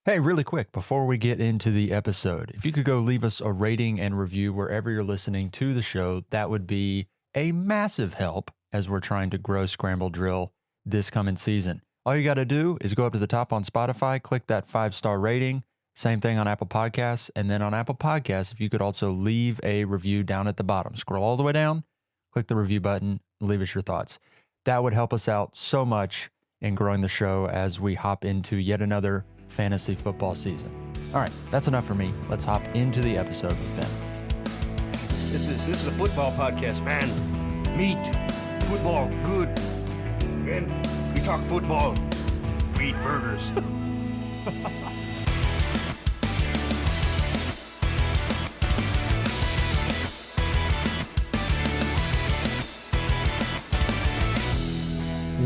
Hey, really quick, before we get into the episode, if you could go leave us a rating and review wherever you're listening to the show, that would be a massive help as we're trying to grow Scramble Drill this coming season. All you got to do is go up to the top on Spotify, click that 5-star rating. Same thing on Apple Podcasts. And then on Apple Podcasts, if you could also leave a review down at the bottom, scroll all the way down, click the review button, leave us your thoughts. That would help us out so much in growing the show as we hop into yet another fantasy football season. All right, that's enough for me. Let's hop into the episode with Ben. This is a football podcast, man. Meat, football, good. Man, we talk football. We eat burgers.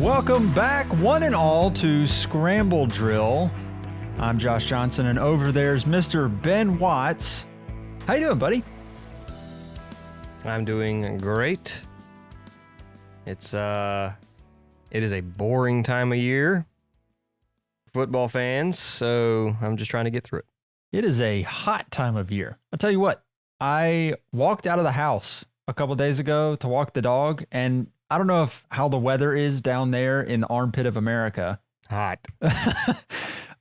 Welcome back, one and all, to Scramble Drill. I'm Josh Johnson, and over there's Mr. Ben Watts. How you doing, buddy? I'm doing great. It is a boring time of year for football fans, so I'm just trying to get through it. It is a hot time of year. I'll tell you what, I walked out of the house a couple days ago to walk the dog, and I don't know how the weather is down there in the armpit of America. Hot.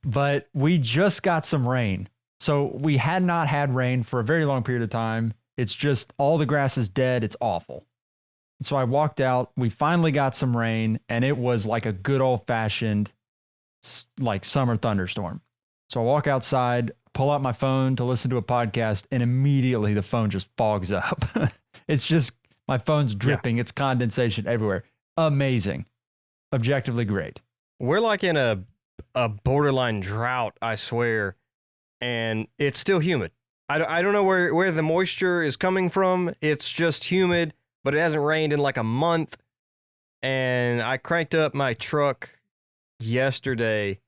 But we just got some rain. So we had not had rain for a very long period of time. It's just all the grass is dead. It's awful. So I walked out. We finally got some rain, and it was like a good old fashioned like summer thunderstorm. So I walk outside, pull out my phone to listen to a podcast, and immediately the phone just fogs up. It's just my phone's dripping. Yeah. It's condensation everywhere. Amazing. Objectively great. We're like in a borderline drought, I swear, and it's still humid. I don't know where the moisture is coming from. It's just humid, but it hasn't rained in like a month. And I cranked up my truck yesterday,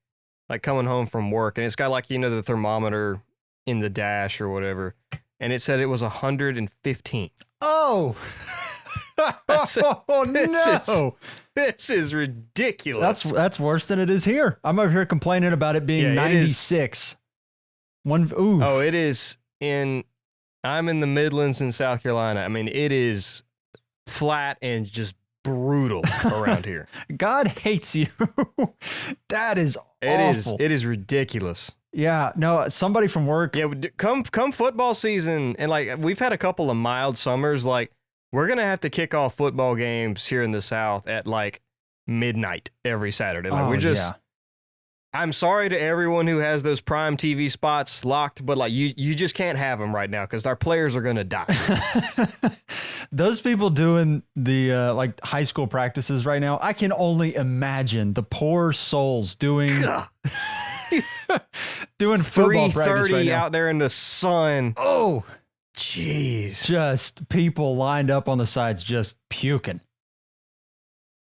like coming home from work, and it's got like, the thermometer in the dash or whatever, and it said it was 115. Oh! Oh no! This is ridiculous. That's worse than it is here. I'm over here complaining about it being 96. It is I'm in the Midlands in South Carolina. I mean, it is flat and just brutal around here. God hates you. That is awful. It is ridiculous. Yeah, no, somebody from work. Yeah, come football season, and like we've had a couple of mild summers, like we're going to have to kick off football games here in the South at like midnight every Saturday. Like I'm sorry to everyone who has those prime TV spots locked, but like you just can't have them right now because our players are going to die. Those people doing the like high school practices right now, I can only imagine the poor souls doing football practice right now. Out there in the sun. Oh, jeez. Just people lined up on the sides just puking.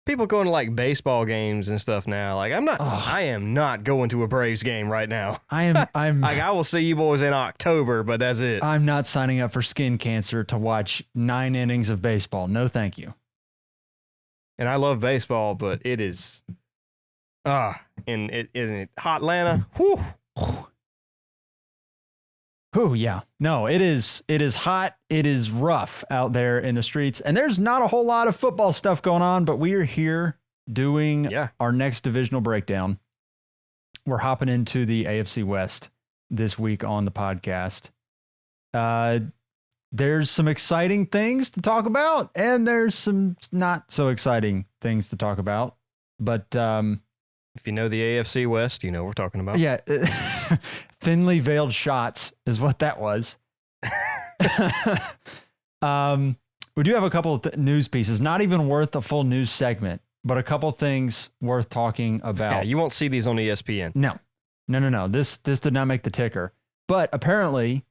People going to like baseball games and stuff now. Like I am not going to a Braves game right now. I'm like I will see you boys in October, but that's it. I'm not signing up for skin cancer to watch 9 innings of baseball. No, thank you. And I love baseball, but it is in hot Atlanta. Whew. Oh yeah. No, it is hot. It is rough out there in the streets, and there's not a whole lot of football stuff going on, but we are here doing our next divisional breakdown. We're hopping into the AFC West this week on the podcast. There's some exciting things to talk about, and there's some not so exciting things to talk about, but if you know the AFC West, you know what we're talking about. Yeah. Thinly veiled shots is what that was. We do have a couple of news pieces, not even worth a full news segment, but a couple things worth talking about. Yeah, you won't see these on ESPN. No. This did not make the ticker. But apparently,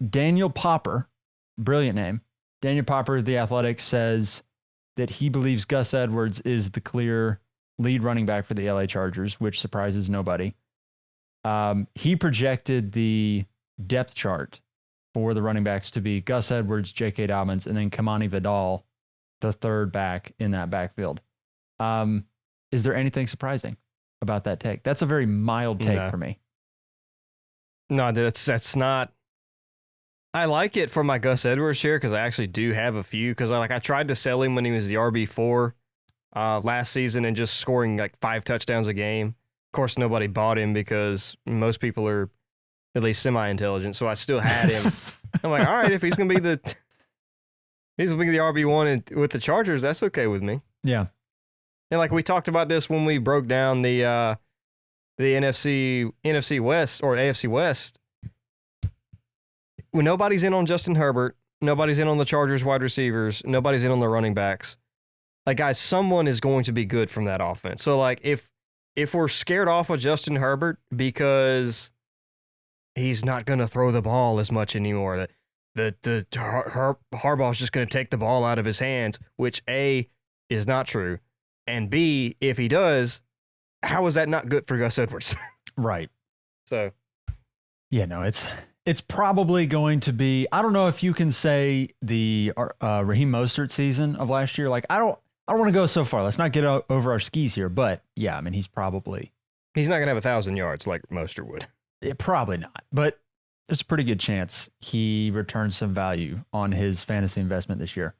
Daniel Popper, brilliant name, Daniel Popper of The Athletic says that he believes Gus Edwards is the clear lead running back for the LA Chargers, which surprises nobody. He projected the depth chart for the running backs to be Gus Edwards, J.K. Dobbins, and then Kamani Vidal, the third back in that backfield. Is there anything surprising about that take? That's a very mild take for me. No, that's not. I like it for my Gus Edwards share because I actually do have a few. Because I tried to sell him when he was the RB4 last season and just scoring like 5 touchdowns a game. Of course, nobody bought him because most people are at least semi-intelligent. So I still had him. I'm like, all right, if he's gonna be the RB1 with the Chargers, that's okay with me. Yeah. And like we talked about this when we broke down the NFC West or AFC West. When nobody's in on Justin Herbert, nobody's in on the Chargers wide receivers, nobody's in on the running backs. Like, guys, someone is going to be good from that offense. So, like, if we're scared off of Justin Herbert because he's not going to throw the ball as much anymore, Harbaugh's just going to take the ball out of his hands, which A, is not true, and B, if he does, how is that not good for Gus Edwards? Right. So, yeah, no, it's probably going to be, I don't know if you can say the Raheem Mostert season of last year. Like, I don't want to go so far. Let's not get over our skis here. But yeah, I mean, he's not going to have 1,000 yards like Mostert would. Yeah, probably not. But there's a pretty good chance he returns some value on his fantasy investment this year.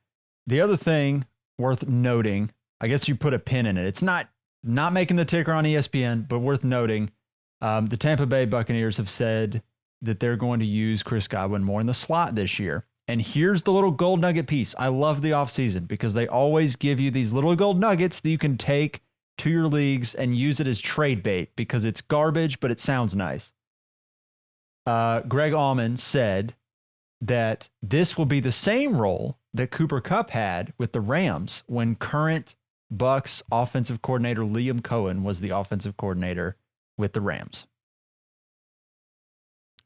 The other thing worth noting, I guess you put a pin in it. It's not making the ticker on ESPN, but worth noting, the Tampa Bay Buccaneers have said that they're going to use Chris Godwin more in the slot this year. And here's the little gold nugget piece. I love the offseason because they always give you these little gold nuggets that you can take to your leagues and use it as trade bait because it's garbage, but it sounds nice. Greg Allman said that this will be the same role that Cooper Kupp had with the Rams when current Bucs offensive coordinator Liam Cohen was the offensive coordinator with the Rams.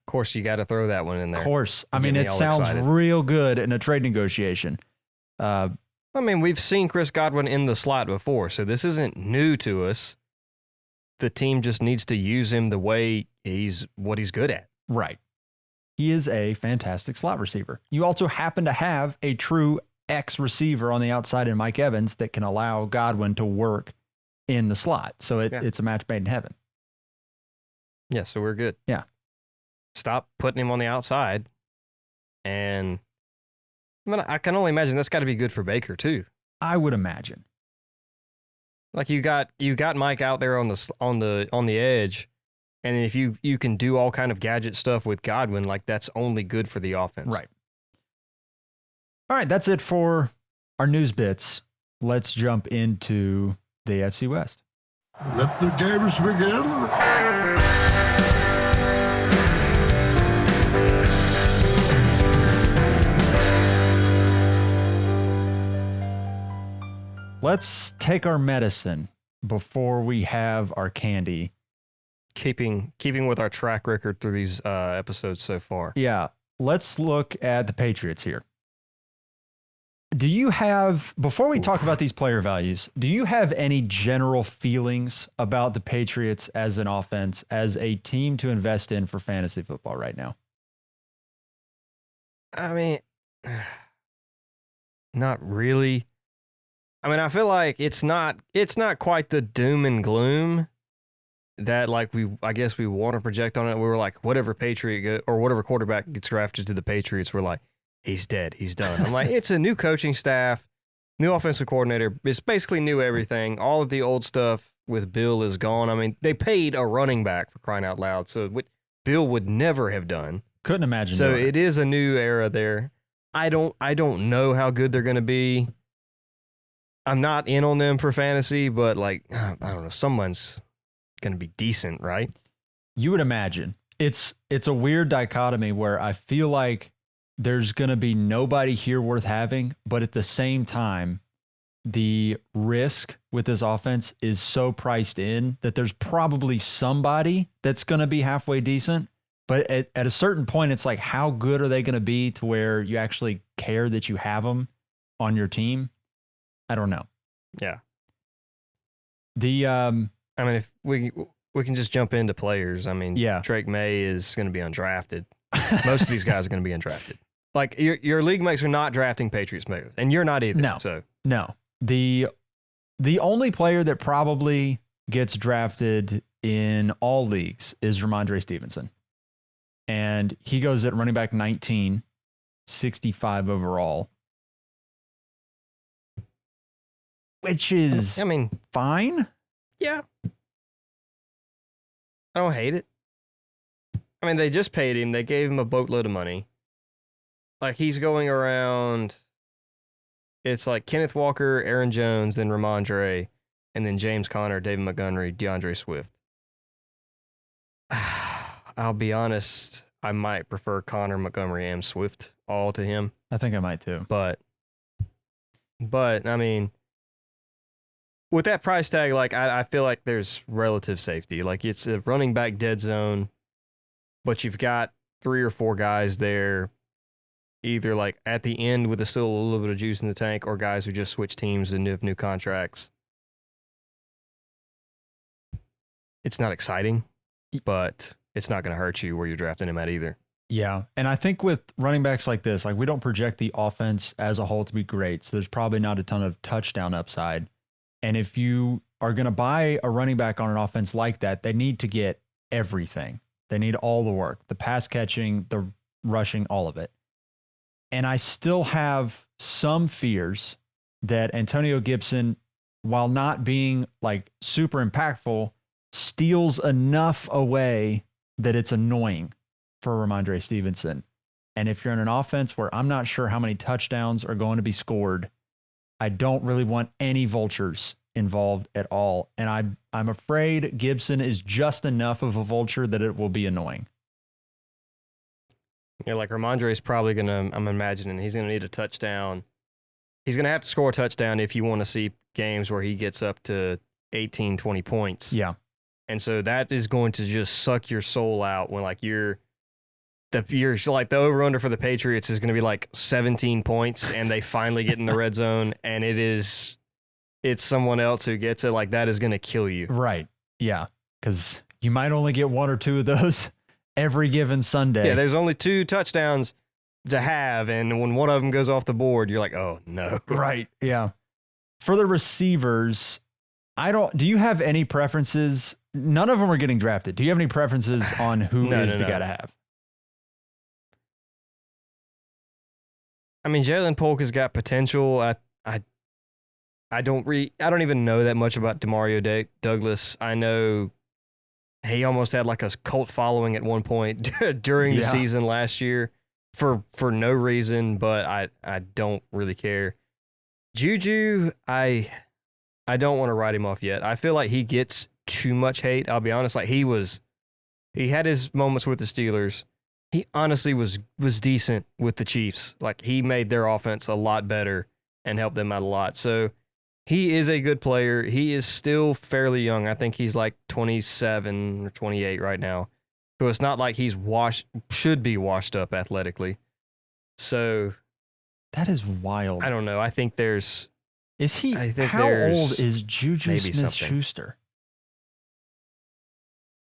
Of course, you got to throw that one in there. Of course. I mean, it sounds real good in a trade negotiation. I mean, we've seen Chris Godwin in the slot before, so this isn't new to us. The team just needs to use him the way what he's good at. Right. He is a fantastic slot receiver. You also happen to have a true X receiver on the outside in Mike Evans that can allow Godwin to work in the slot. So it's a match made in heaven. Yeah, so we're good. Yeah. Stop putting him on the outside. And I mean, I can only imagine that's got to be good for Baker too. I would imagine. Like you got Mike out there on the edge, and if you can do all kind of gadget stuff with Godwin, like that's only good for the offense. Right. All right, that's it for our news bits. Let's jump into the AFC West. Let the games begin. Let's take our medicine before we have our candy. Keeping with our track record through these episodes so far. Yeah, let's look at the Patriots here. Do you have, before we talk about these player values, do you have any general feelings about the Patriots as an offense, as a team to invest in for fantasy football right now? I mean, not really. I mean, I feel like it's not quite the doom and gloom that I guess we want to project on it. We were like, whatever Patriot or whatever quarterback gets drafted to the Patriots, we're like, he's dead, he's done. I'm like, it's a new coaching staff, new offensive coordinator. It's basically new everything. All of the old stuff with Bill is gone. I mean, they paid a running back for crying out loud, so what Bill would never have done. Couldn't imagine. So it is a new era there. I don't know how good they're going to be. I'm not in on them for fantasy, but I don't know, someone's going to be decent, right? You would imagine. It's a weird dichotomy where I feel like there's going to be nobody here worth having, but at the same time, the risk with this offense is so priced in that there's probably somebody that's going to be halfway decent. But at a certain point, it's like, how good are they going to be to where you actually care that you have them on your team? I don't know. Yeah. I mean, if we can just jump into players. I mean, yeah. Drake May is going to be undrafted. Most of these guys are going to be undrafted. Like your league mates are not drafting Patriots players, and you're not either. No. The only player that probably gets drafted in all leagues is Ramondre Stevenson. and he goes at running back 19, 65 overall, which is fine. Yeah. I don't hate it. I mean, they just paid him. They gave him a boatload of money. Like, he's going around. It's like Kenneth Walker, Aaron Jones, then Ramondre, and then James Conner, David Montgomery, DeAndre Swift. I'll be honest, I might prefer Conner, Montgomery, and Swift all to him. I think I might too. But I mean, with that price tag, like, I feel like there's relative safety. Like, it's a running back dead zone, but you've got 3 or 4 guys there, either like at the end with still a little bit of juice in the tank, or guys who just switch teams and have new contracts. It's not exciting, but it's not going to hurt you where you're drafting him at either. Yeah. And I think with running backs like this, like, we don't project the offense as a whole to be great. So there's probably not a ton of touchdown upside. And if you are going to buy a running back on an offense like that, they need to get everything. They need all the work, the pass catching, the rushing, all of it. And I still have some fears that Antonio Gibson, while not being like super impactful, steals enough away that it's annoying for Ramondre Stevenson. And if you're in an offense where I'm not sure how many touchdowns are going to be scored, I don't really want any vultures involved at all. And I'm afraid Gibson is just enough of a vulture that it will be annoying. Yeah, like Ramondre is probably going to, I'm imagining, he's going to need a touchdown. He's going to have to score a touchdown if you want to see games where he gets up to 18, 20 points. Yeah. And so that is going to just suck your soul out when, like, you're like, the over-under for the Patriots is going to be like 17 points, and they finally get in the red zone, and it's someone else who gets it. Like, that is going to kill you. Right. Yeah. Because you might only get 1 or 2 of those every given Sunday. Yeah, there's only 2 touchdowns to have, and when one of them goes off the board, you're like, oh, no. Right. Yeah. For the receivers, do you have any preferences? None of them are getting drafted. Do you have any preferences on who is the guy to have? I mean, Jalen Polk has got potential. I don't even know that much about Demario Douglas. I know he almost had like a cult following at one point during the season last year for no reason, but I don't really care. Juju, I don't want to write him off yet. I feel like he gets too much hate. I'll be honest. Like, he had his moments with the Steelers. He honestly was decent with the Chiefs. Like, he made their offense a lot better and helped them out a lot. So he is a good player. He is still fairly young. I think he's like 27 or 28 right now. So it's not like he's should be washed up athletically. So that is wild. I don't know. I think there's. Is he? I think how old is Juju Smith-Schuster?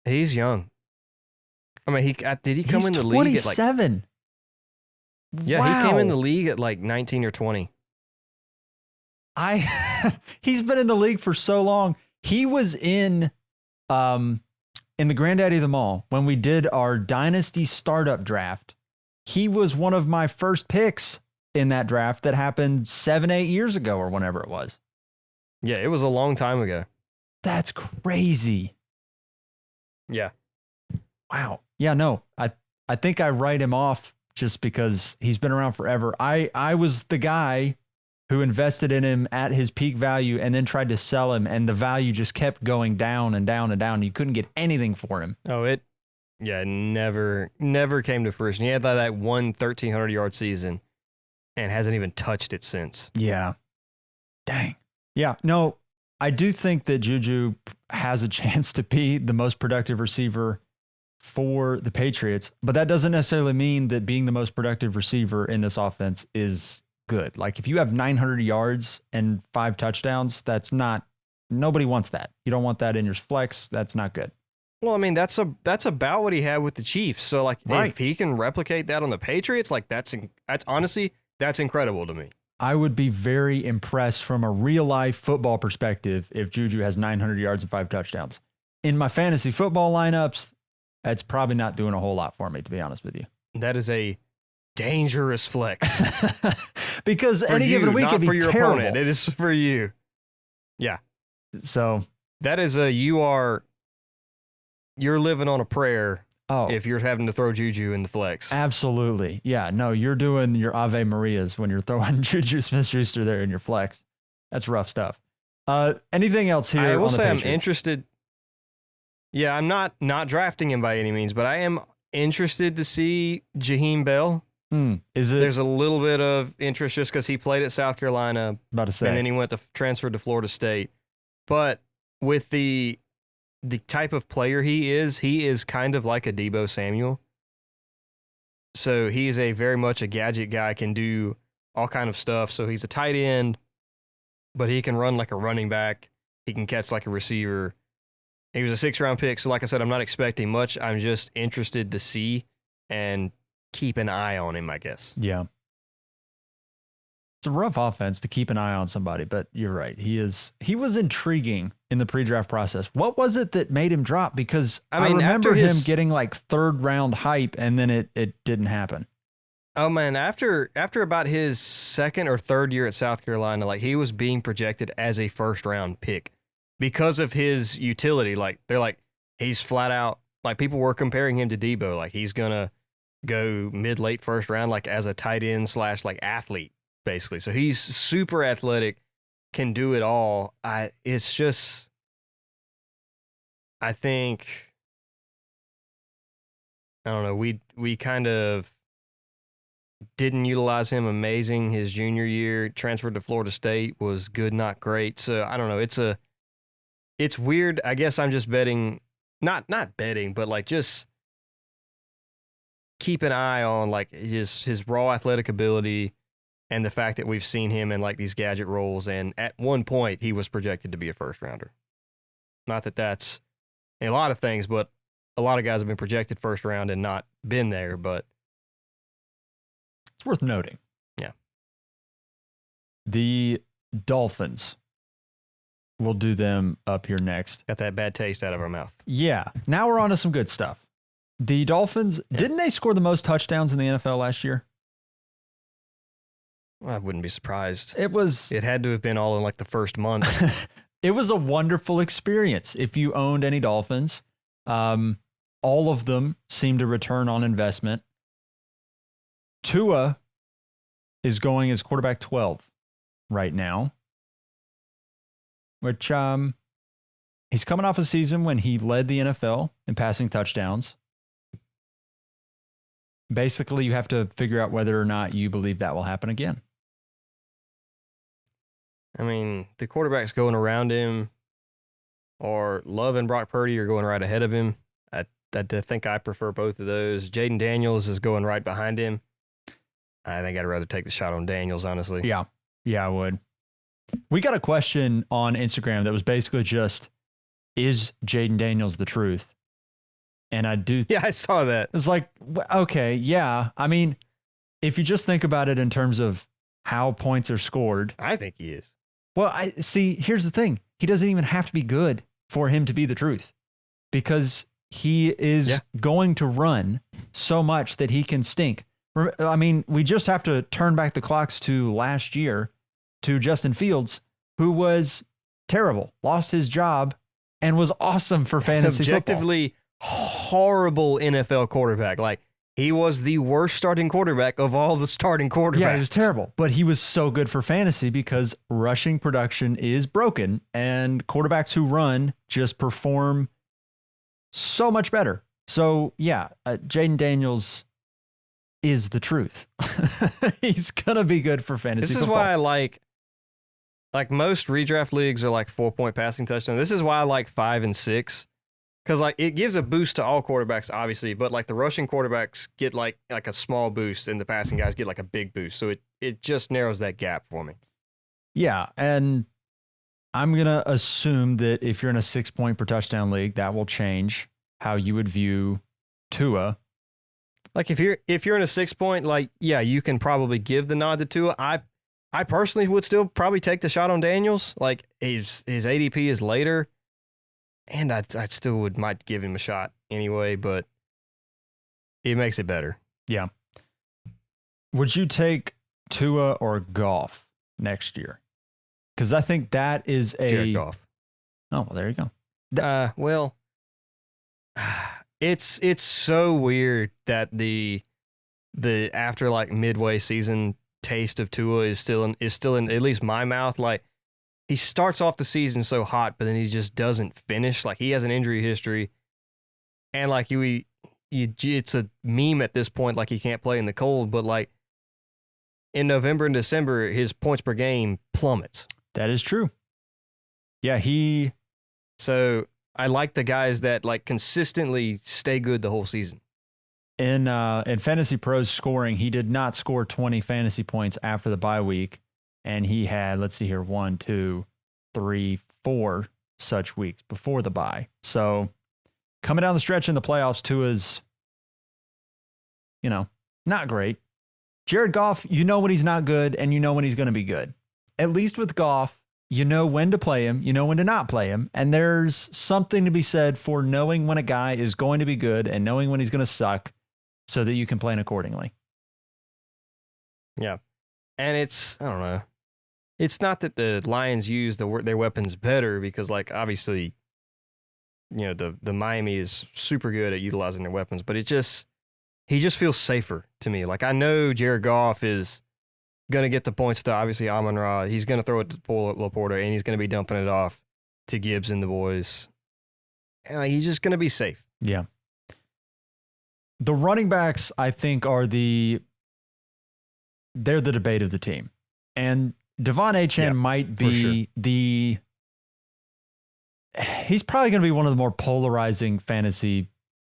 He's young. I mean, did he come in the league at like 27? Yeah, wow. He came in the league at like 19 or 20. He's been in the league for so long. He was in the Granddaddy of them all when we did our dynasty startup draft. He was one of my first picks in that draft that happened 7-8 years ago or whenever it was. Yeah, it was a long time ago. That's crazy. Yeah. Wow. Yeah, no. I think I write him off just because he's been around forever. I was the guy who invested in him at his peak value and then tried to sell him, and the value just kept going down and down and down. You couldn't get anything for him. Oh, never came to fruition. He had that one 1,300-yard season and hasn't even touched it since. Yeah. Dang. Yeah, no, I do think that Juju has a chance to be the most productive receiver for the Patriots, but that doesn't necessarily mean that being the most productive receiver in this offense is good. Like, if you have 900 yards and 5 touchdowns, nobody wants that. You don't want that in your flex. That's not good. Well, I mean, that's about what he had with the Chiefs. So, like, if he can replicate that on the Patriots, like, that's honestly, that's incredible to me. I would be very impressed from a real life football perspective if Juju has 900 yards and 5 touchdowns. In my fantasy football lineups, It's probably not doing a whole lot for me, to be honest with you. That is a dangerous flex. Because For any you, given week not it'd for be your terrible. opponent. It is for you. Yeah. So, That is you're living on a prayer if you're having to throw Juju in the flex. Absolutely. Yeah, no, you're doing your Ave Marias when you're throwing Juju Smith-Schuster there in your flex. That's rough stuff. Anything else here? I will on the say I'm Patriots? interested. Yeah, I'm not drafting him by any means, but I am interested to see Jaheim Bell. Is it? There's a little bit of interest just because he played at South Carolina, About to say. and then he transferred to Florida State. But with the type of player he is kind of like a Deebo Samuel. So he's very much a gadget guy, can do all kind of stuff. So he's a tight end, but he can run like a running back. He can catch like a receiver. He was a 6th-round pick. So like I said, I'm not expecting much. I'm just interested to see and keep an eye on him, I guess. Yeah. It's a rough offense to keep an eye on somebody, but you're right. He was intriguing in the pre-draft process. What was it that made him drop? Because I remember him getting like 3rd-round hype, and then it didn't happen. Oh man, after about his 2nd or 3rd year at South Carolina, like he was being projected as a 1st-round pick because of his utility. Like they're like, he's flat out, like people were comparing him to Deebo. Like he's gonna go mid-late 1st round, like as a tight end / like athlete, basically. So he's super athletic, can do it all. It's just, I think, I don't know. We kind of didn't utilize him amazing his junior year. Transferred to Florida State, was good, not great. So I don't know. It's weird. I guess I'm just betting, not betting, but like just keep an eye on like his raw athletic ability and the fact that we've seen him in like these gadget roles. And at one point he was projected to be a 1st-rounder. Not that that's a lot of things, but a lot of guys have been projected 1st round and not been there, but it's worth noting. Yeah. The Dolphins, we'll do them up here next. got that bad taste out of our mouth. Yeah. Now we're on to some good stuff. The Dolphins, didn't they score the most touchdowns in the NFL last year? Well, I wouldn't be surprised. It had to have been all in like the first month. It was a wonderful experience. If you owned any Dolphins, all of them seem to return on investment. Tua is going as quarterback 12 right now, which he's coming off a season when he led the NFL in passing touchdowns. Basically, you have to figure out whether or not you believe that will happen again. I mean, the quarterbacks going around him, or Love and Brock Purdy are going right ahead of him. I think I prefer both of those. Jaden Daniels is going right behind him. I think I'd rather take the shot on Daniels, honestly. Yeah, I would. We got a question on Instagram that was basically just, is Jaden Daniels the truth? And I do. Yeah, I saw that. It's like, okay, yeah. I mean, if you just think about it in terms of how points are scored. I think he is. Well, here's the thing. He doesn't even have to be good for him to be the truth, because he is going to run so much that he can stink. I mean, we just have to turn back the clocks to last year to Justin Fields, who was terrible, lost his job, and was awesome for fantasy objectively horrible NFL quarterback. Like, he was the worst starting quarterback of all the starting quarterbacks. Yeah, he was terrible, but he was so good for fantasy because rushing production is broken, and quarterbacks who run just perform so much better. So, yeah, Jaden Daniels is the truth. He's going to be good for fantasy This is football. why I like most redraft leagues are like 4-point passing touchdown. This is why I like 5 and 6. Because like it gives a boost to all quarterbacks, obviously, but like the rushing quarterbacks get like a small boost, and the passing guys get like a big boost. So it just narrows that gap for me. Yeah, and I'm gonna assume that if you're in a 6-point per touchdown league, that will change how you would view Tua. Like if you're in a 6-point, like yeah, you can probably give the nod to Tua. I personally would still probably take the shot on Daniels. Like his ADP is later. and I still might give him a shot anyway, but it makes it better. Yeah. Would you take Tua or Goff next year? Because I think that is Jared Goff. Oh, well, there you go. Well, it's so weird that the after like midway season taste of Tua is still in at least my mouth. Like, he starts off the season so hot, but then he just doesn't finish. Like, he has an injury history, and like it's a meme at this point. Like, he can't play in the cold, but like in November and December, his points per game plummets. That is true. Yeah, So I like the guys that like consistently stay good the whole season. In Fantasy Pros scoring, he did not score 20 fantasy points after the bye week, and he had, let's see here, 1, 2, 3, 4 such weeks before the bye. So coming down the stretch in the playoffs, Tua's, not great. Jared Goff, you know when he's not good, and you know when he's going to be good. At least with Goff, you know when to play him, you know when to not play him, and there's something to be said for knowing when a guy is going to be good and knowing when he's going to suck so that you can plan accordingly. Yeah. And I don't know. It's not that the Lions use their weapons better, because like obviously, the Miami is super good at utilizing their weapons, but he just feels safer to me. Like, I know Jared Goff is going to get the points to obviously Amon-Ra. He's going to throw it to Laporta, and he's going to be dumping it off to Gibbs and the boys. And he's just going to be safe. Yeah. The running backs, I think, they're the debate of the team. And Devon Achane might be he's probably going to be one of the more polarizing fantasy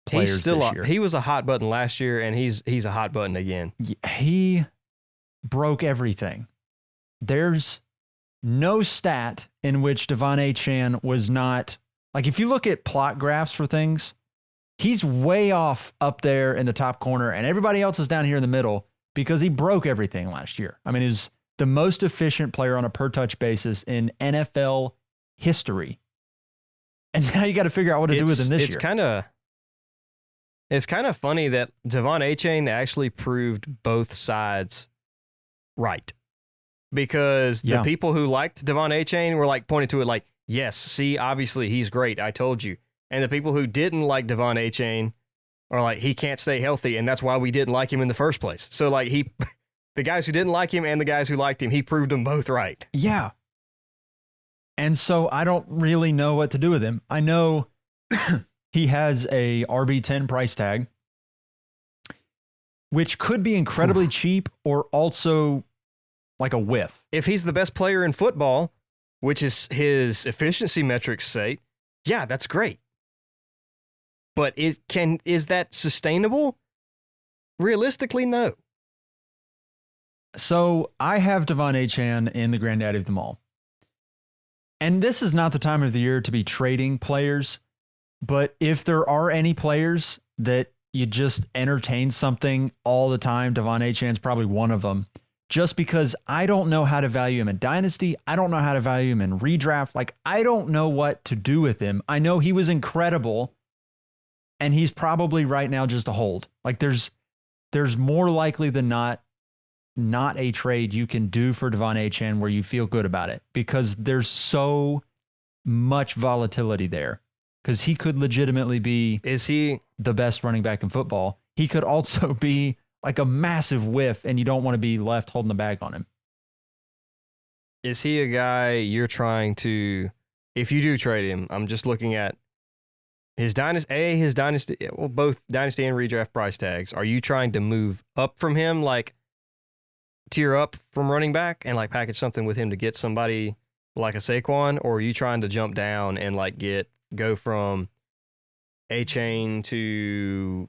players this year. He was a hot button last year, and he's a hot button again. He broke everything. There's no stat in which Devon Achane was not, like, if you look at plot graphs for things, he's way off up there in the top corner, and everybody else is down here in the middle because he broke everything last year. I mean, he was the most efficient player on a per touch basis in NFL history. And now you got to figure out what to do with him this year. It's kind of funny that Devon Achane actually proved both sides right, because the people who liked Devon Achane were like pointing to it like, yes, see, obviously he's great, I told you. And the people who didn't like Devon Achane are like, he can't stay healthy, and that's why we didn't like him in the first place. So like the guys who didn't like him and the guys who liked him, he proved them both right. Yeah. And so I don't really know what to do with him. I know he has a RB10 price tag, which could be incredibly cheap or also like a whiff. If he's the best player in football, which is his efficiency metrics say, yeah, that's great. But is that sustainable? Realistically, no. So I have Devon Achane in the granddaddy of them all. And this is not the time of the year to be trading players, but if there are any players that you just entertain something all the time, Devon Achane's probably one of them. Just because I don't know how to value him in Dynasty. I don't know how to value him in redraft. Like, I don't know what to do with him. I know he was incredible, and he's probably right now just a hold. Like, there's more likely than not a trade you can do for Devon Achane where you feel good about it, because there's so much volatility there. Because he could legitimately be the best running back in football. He could also be like a massive whiff, and you don't want to be left holding the bag on him. Is he a guy you're trying to, if you do trade him, I'm just looking at his dynasty, well, both dynasty and redraft price tags. Are you trying to move up from him, like tier up from running back and like package something with him to get somebody like a Saquon? Or are you trying to jump down and like go from Achane to,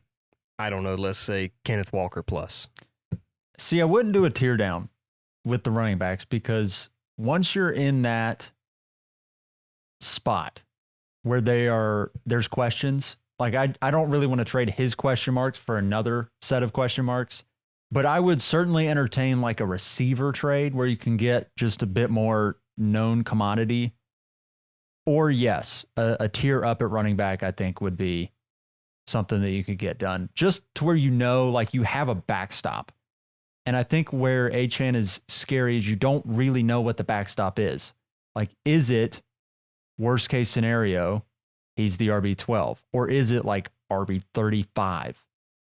I don't know, let's say Kenneth Walker plus? See, I wouldn't do a tear down with the running backs, because once you're in that spot where there's questions, like I don't really want to trade his question marks for another set of question marks, but I would certainly entertain like a receiver trade where you can get just a bit more known commodity, Or yes, a tier up at running back, I think would be something that you could get done just to where like you have a backstop. And I think where Achane is scary is you don't really know what the backstop is. Like, is it worst case scenario, he's the RB12, or is it like RB35?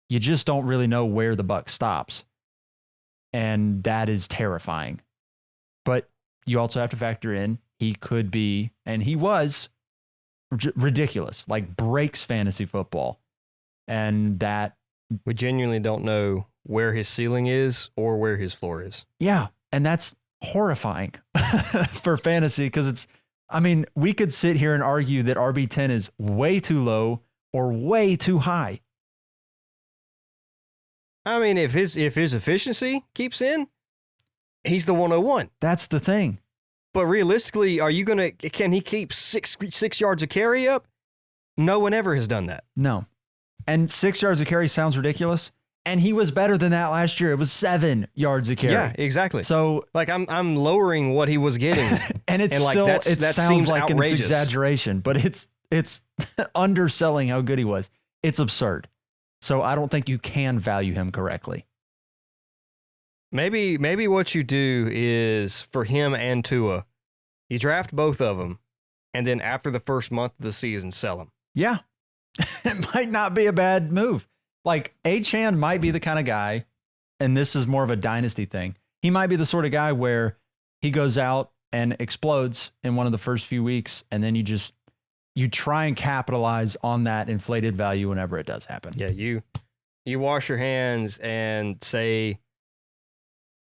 You just don't really know where the buck stops. And that is terrifying. But you also have to factor in he could be, and he was ridiculous, like breaks fantasy football. And that we genuinely don't know where his ceiling is or where his floor is. Yeah. And that's horrifying for fantasy because we could sit here and argue that RB10 is way too low or way too high. I mean, if his efficiency keeps in, he's the 101. That's the thing. But realistically, can he keep six yards of carry up? No one ever has done that. No. And 6 yards of carry sounds ridiculous. And he was better than that last year. It was 7 yards of carry. Yeah, exactly. So like I'm lowering what he was getting. And it's and still, that sounds seems like outrageous. an exaggeration, but it's underselling how good he was. It's absurd. So I don't think you can value him correctly. Maybe what you do is for him and Tua, you draft both of them, and then after the first month of the season, sell them. Yeah. It might not be a bad move. Like, Achane might be the kind of guy, and this is more of a dynasty thing. He might be the sort of guy where he goes out and explodes in one of the first few weeks, and then you try and capitalize on that inflated value whenever it does happen. Yeah, you wash your hands and say,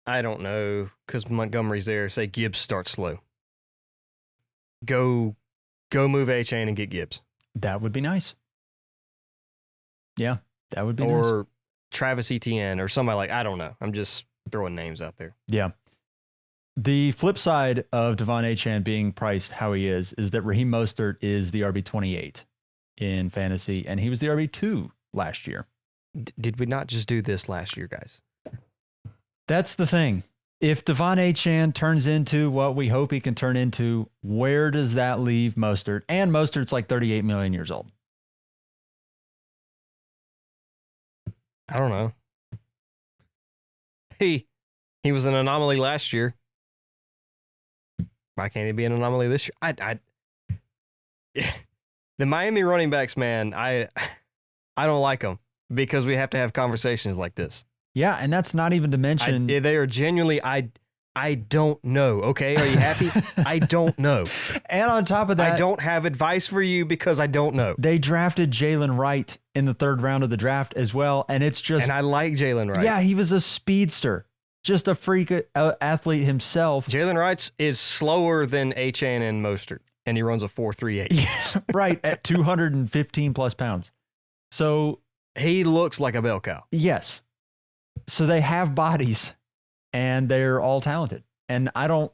I don't know, because Montgomery's there, say Gibbs starts slow. Go move Achane and get Gibbs. That would be nice. Yeah, that would be nice. Or Travis Etienne or somebody like, I don't know. I'm just throwing names out there. Yeah. The flip side of Devon Achane being priced how he is that Raheem Mostert is the RB28 in fantasy, and he was the RB2 last year. Did we not just do this last year, guys? That's the thing. If Devon Achane turns into what we hope he can turn into, where does that leave Mostert? And Mostert's like 38 million years old. I don't know. He was an anomaly last year. Why can't he be an anomaly this year? The Miami running backs, man, I don't like them because we have to have conversations like this. Yeah, and that's not even to mention... they are genuinely, I don't know, okay? Are you happy? I don't know. And on top of that... I don't have advice for you because I don't know. They drafted Jalen Wright in the 3rd round of the draft as well, and it's just... And I like Jalen Wright. Yeah, he was a speedster. Just a freak athlete himself. Jalen Wright is slower than Achane and Mostert, and he runs a 4.38. Yeah, right, at 215 plus pounds. So... He looks like a bell cow. Yes. So they have bodies and they're all talented. And I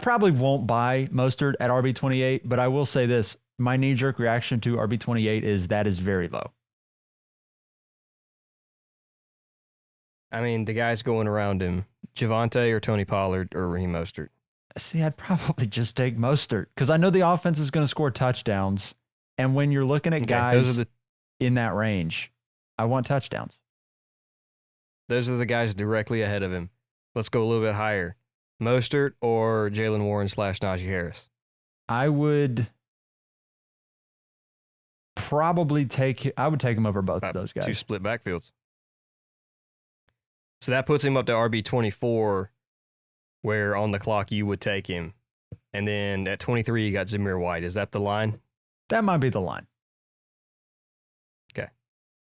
probably won't buy Mostert at RB28, but I will say this. My knee-jerk reaction to RB28 is that is very low. I mean, the guys going around him, Javonte or Tony Pollard or Raheem Mostert. See, I'd probably just take Mostert because I know the offense is going to score touchdowns. And when you're looking at guys in that range, I want touchdowns. Those are the guys directly ahead of him. Let's go a little bit higher. Mostert or Jalen Warren / Najee Harris? I would probably take him over both of those guys. 2 split backfields. So that puts him up to RB24, where on the clock you would take him. And then at 23, you got Zamir White. Is that the line? That might be the line. Okay.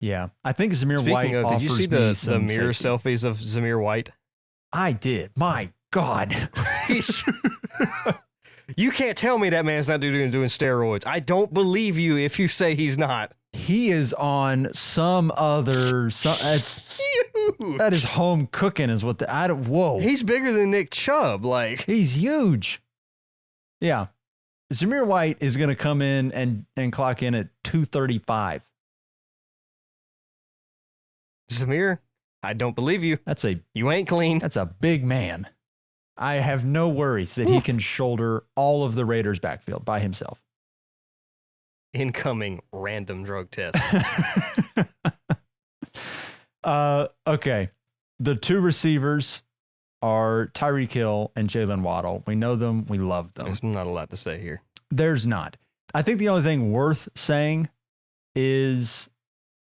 Yeah. I think Zamir White offers did you see the mirror selfies of Zamir White? I did. My God. You can't tell me that man's not doing steroids. I don't believe you if you say he's not. He is on some other... That is home cooking is what whoa. He's bigger than Nick Chubb. Like, he's huge. Yeah. Zamir White is going to come in and clock in at 235. Zamir, I don't believe you. You ain't clean. That's a big man. I have no worries that he can shoulder all of the Raiders' backfield by himself. Incoming random drug test. Okay. The two receivers are Tyreek Hill and Jalen Waddle. We know them. We love them. There's not a lot to say here. There's not. I think the only thing worth saying is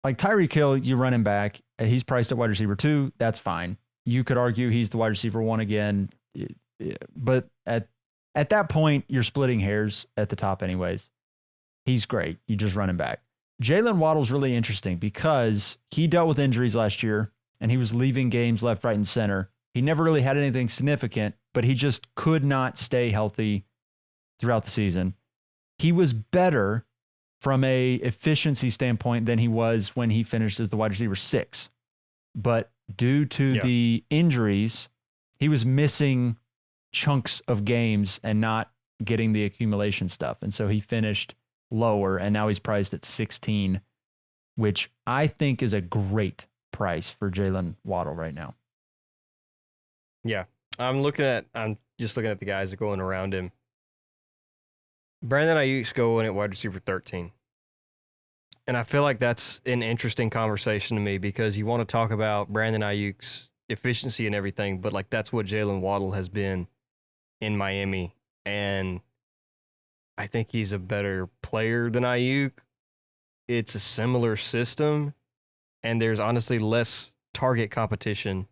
like Tyreek Hill, you run him back. He's priced at wide receiver 2. That's fine. You could argue he's the wide receiver 1 again. But at that point, you're splitting hairs at the top anyways. He's great. You just run him back. Jalen Waddle's really interesting because he dealt with injuries last year and he was leaving games left, right, and center. He never really had anything significant, but he just could not stay healthy throughout the season. He was better from a efficiency standpoint than he was when he finished as the wide receiver 6. But due to the injuries, he was missing chunks of games and not getting the accumulation stuff. And so he finished lower, and now he's priced at 16, which I think is a great price for Jalen Waddle right now. Yeah. I'm just looking at the guys that are going around him. Brandon Ayuk's going at wide receiver 13. And I feel like that's an interesting conversation to me because you want to talk about Brandon Ayuk's efficiency and everything, but like that's what Jalen Waddle has been in Miami. And I think he's a better player than Ayuk. It's a similar system, and there's honestly less target competition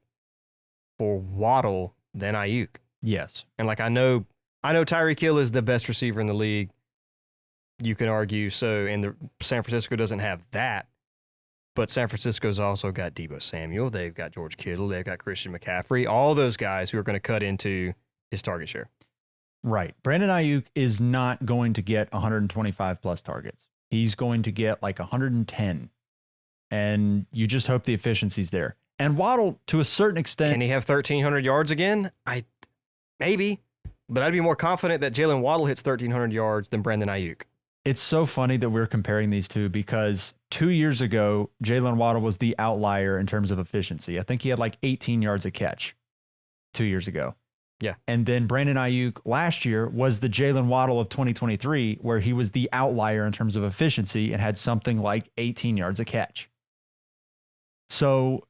for Waddle than Ayuk. Yes. And like I know Tyreek Hill is the best receiver in the league. You can argue so, and San Francisco doesn't have that. But San Francisco's also got Deebo Samuel. They've got George Kittle. They've got Christian McCaffrey. All those guys who are going to cut into his target share. Right. Brandon Ayuk is not going to get 125 plus targets. He's going to get like 110. And you just hope the efficiency's there. And Waddle, to a certain extent. Can he have 1,300 yards again? Maybe. But I'd be more confident that Jalen Waddle hits 1,300 yards than Brandon Ayuk. It's so funny that we're comparing these two because 2 years ago, Jalen Waddle was the outlier in terms of efficiency. I think he had like 18 yards a catch 2 years ago. Yeah. And then Brandon Ayuk last year was the Jalen Waddle of 2023, where he was the outlier in terms of efficiency and had something like 18 yards a catch. So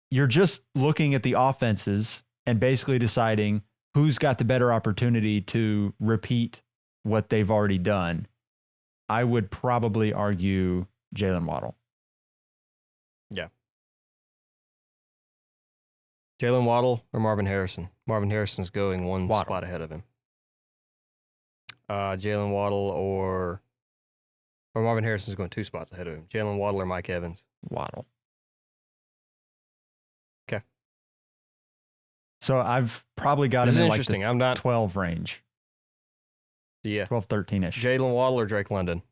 you're just looking at the offenses and basically deciding who's got the better opportunity to repeat what they've already done. I would probably argue Jalen Waddle. Yeah. Jalen Waddle or Marvin Harrison? Marvin Harrison's going one spot ahead of him. Jalen Waddle or Marvin Harrison's going 2 spots ahead of him. Jalen Waddle or Mike Evans? Waddle. Okay. So I've probably got him in like the I'm not 12 range. Yeah. 12, 13-ish. Jalen Waddle or Drake London?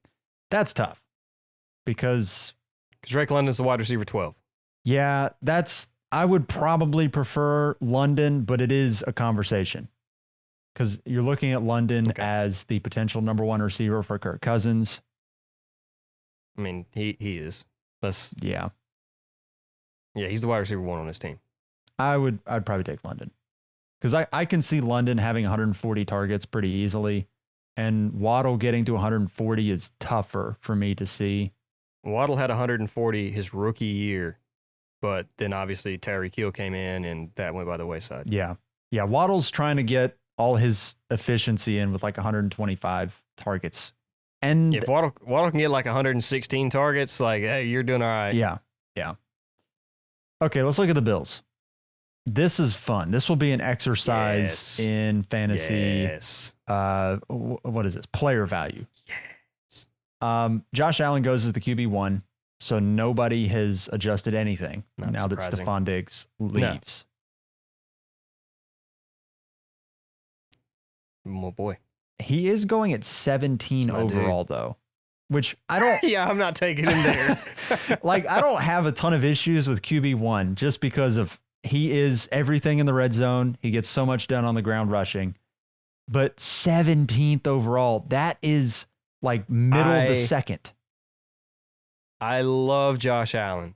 That's tough because Drake London's the wide receiver 12. Yeah, I would probably prefer London, but it is a conversation because you're looking at London as the potential number 1 receiver for Kirk Cousins. I mean, he is. Yeah, he's the wide receiver 1 on his team. I'd probably take London because I can see London having 140 targets pretty easily, and Waddle getting to 140 is tougher for me to see. Waddle had 140 his rookie year, but then obviously Tyreek Hill came in and that went by the wayside. Yeah. Waddle's trying to get all his efficiency in with like 125 targets. And if Waddle can get like 116 targets, like, hey, you're doing all right. Yeah. Okay, let's look at the Bills. This is fun. This will be an exercise in fantasy. Yes. What is this? Player value. Yes. Josh Allen goes as the QB1, so nobody has adjusted anything now that Stephon Diggs leaves. No. Oh boy. He is going at 17 overall, though, which I don't. Yeah, I'm not taking him there. I don't have a ton of issues with QB1 just because of he is everything in the red zone. He gets so much done on the ground rushing. But 17th overall, that is like middle of the second. I love Josh Allen,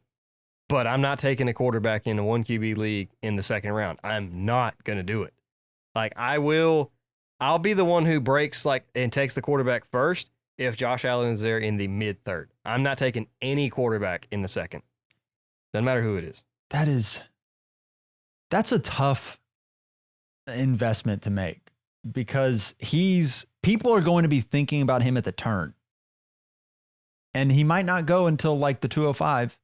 but I'm not taking a quarterback in a 1 QB league in the second round. I'm not going to do it. Like I'll be the one who breaks and takes the quarterback first if Josh Allen is there in the mid third. I'm not taking any quarterback in the second. Doesn't matter who it is. That's a tough investment to make because people are going to be thinking about him at the turn. And he might not go until like the 205,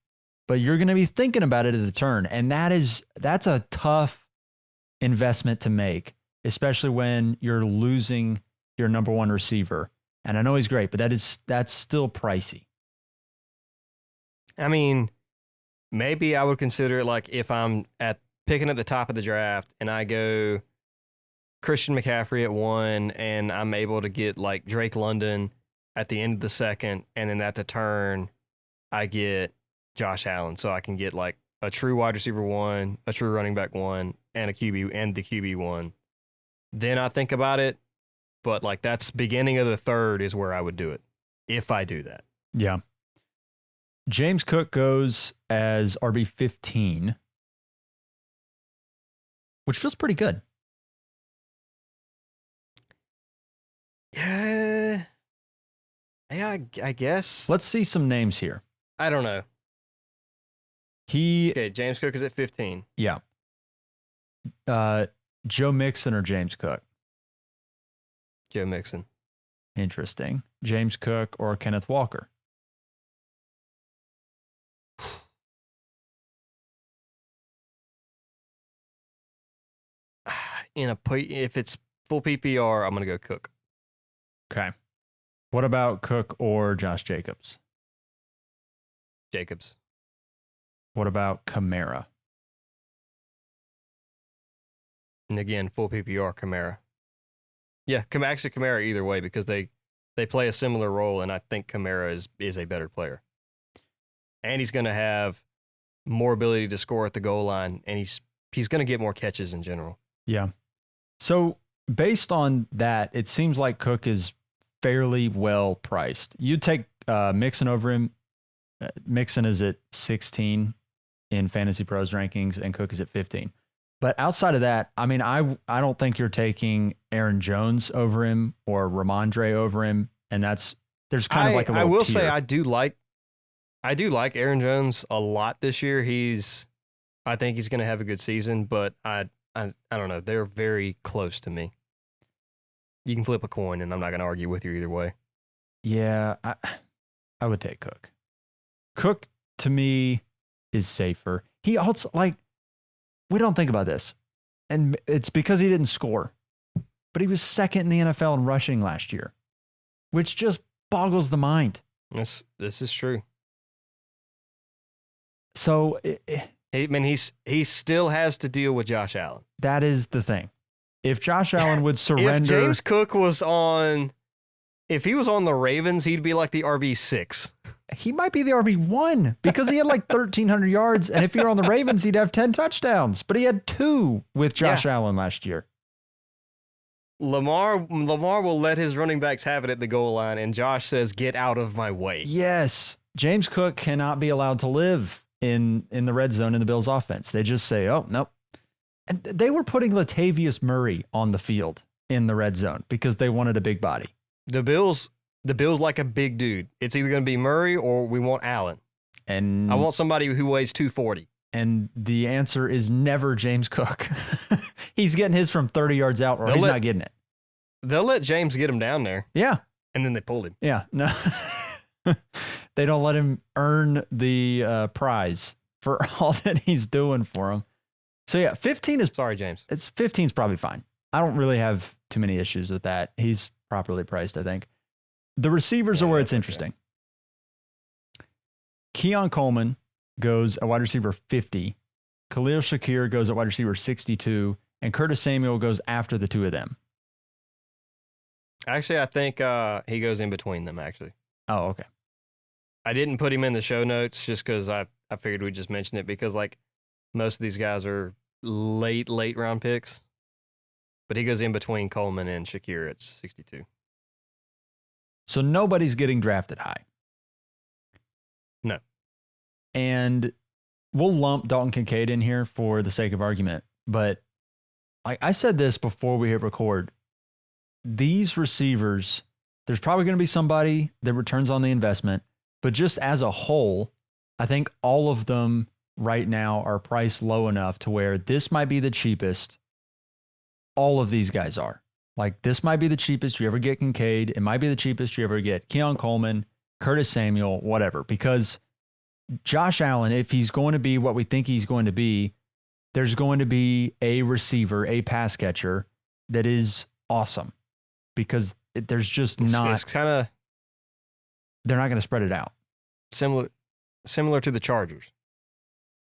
but you're going to be thinking about it at the turn. And that's a tough investment to make, especially when you're losing your number one receiver. And I know he's great, but that's still pricey. I mean, maybe I would consider it like if I'm picking at the top of the draft and I go Christian McCaffrey at 1 and I'm able to get like Drake London at the end of the second, and then at the turn I get Josh Allen, so I can get like a true wide receiver 1, a true running back 1, and a QB and the QB 1. Then I think about it, but like that's beginning of the third is where I would do it if I do that. Yeah. James Cook goes as RB15, which feels pretty good. Yeah, I guess. Let's see some names here. I don't know. Okay, James Cook is at 15. Yeah. Joe Mixon or James Cook? Joe Mixon. Interesting. James Cook or Kenneth Walker? If it's full PPR, I'm going to go Cook. Okay. What about Cook or Josh Jacobs? Jacobs. What about Kamara? And again, full PPR, Kamara. Yeah, actually Kamara either way because they play a similar role, and I think Kamara is a better player. And he's going to have more ability to score at the goal line, and he's going to get more catches in general. Yeah. So based on that, it seems like Cook is fairly well priced. You take Mixon over him. Mixon is at 16 in Fantasy Pros rankings, and Cook is at 15. But outside of that, I mean, I don't think you're taking Aaron Jones over him or Ramondre over him, and there's kind of like a little I will tier. say I do like Aaron Jones a lot this year. I think he's going to have a good season, but I don't know. They're very close to me. You can flip a coin, and I'm not going to argue with you either way. Yeah, I would take Cook. Cook, to me, is safer. He also, we don't think about this, and it's because he didn't score, but he was second in the NFL in rushing last year, which just boggles the mind. This is true. So, he still has to deal with Josh Allen. That is the thing. If Josh Allen would surrender, if James Cook was if he was on the Ravens, he'd be like the RB6. He might be the RB1 because he had like 1,300 yards. And if you're on the Ravens, he'd have 10 touchdowns. But he had 2 with Josh Allen last year. Lamar will let his running backs have it at the goal line, and Josh says, "Get out of my way." Yes. James Cook cannot be allowed to live in the red zone in the Bills offense. They just say, "Oh, nope." And they were putting Latavius Murray on the field in the red zone because they wanted a big body. The Bills like a big dude. It's either going to be Murray or we want Allen. And I want somebody who weighs 240. And the answer is never James Cook. He's getting his from 30 yards out, or he's not getting it. They'll let James get him down there. Yeah. And then they pulled him. Yeah. No. They don't let him earn the prize for all that he's doing for him. So yeah, 15 is... Sorry, James. 15 is probably fine. I don't really have too many issues with that. He's properly priced, I think. The receivers are where it's interesting. Okay. Keon Coleman goes at wide receiver 50. Khalil Shakir goes at wide receiver 62. And Curtis Samuel goes after the two of them. Actually, I think he goes in between them, actually. Oh, okay. I didn't put him in the show notes just because I figured we'd just mention it because, most of these guys are late round picks. But he goes in between Coleman and Shakir at 62. So nobody's getting drafted high. No. And we'll lump Dalton Kincaid in here for the sake of argument. But I said this before we hit record. These receivers, there's probably going to be somebody that returns on the investment, but just as a whole, I think all of them right now are priced low enough to where this might be the cheapest. All of these guys are. Like, this might be the cheapest you ever get Kincaid. It might be the cheapest you ever get Keon Coleman, Curtis Samuel, whatever. Because Josh Allen, if he's going to be what we think he's going to be, there's going to be a receiver, a pass catcher that is awesome. Because there's just not. It's kind of. They're not going to spread it out. Similar to the Chargers.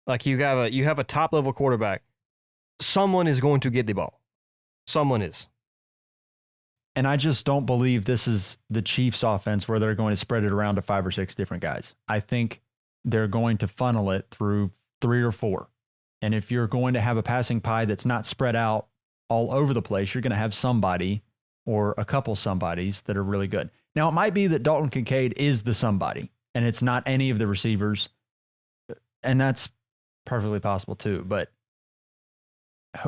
Like you have a top level quarterback. Someone is going to get the ball. Someone is. And I just don't believe this is the Chiefs offense where they're going to spread it around to 5 or 6 different guys. I think they're going to funnel it through 3 or 4. And if you're going to have a passing pie that's not spread out all over the place, you're going to have somebody or a couple somebodies that are really good. Now, it might be that Dalton Kincaid is the somebody, and it's not any of the receivers. And that's perfectly possible too. But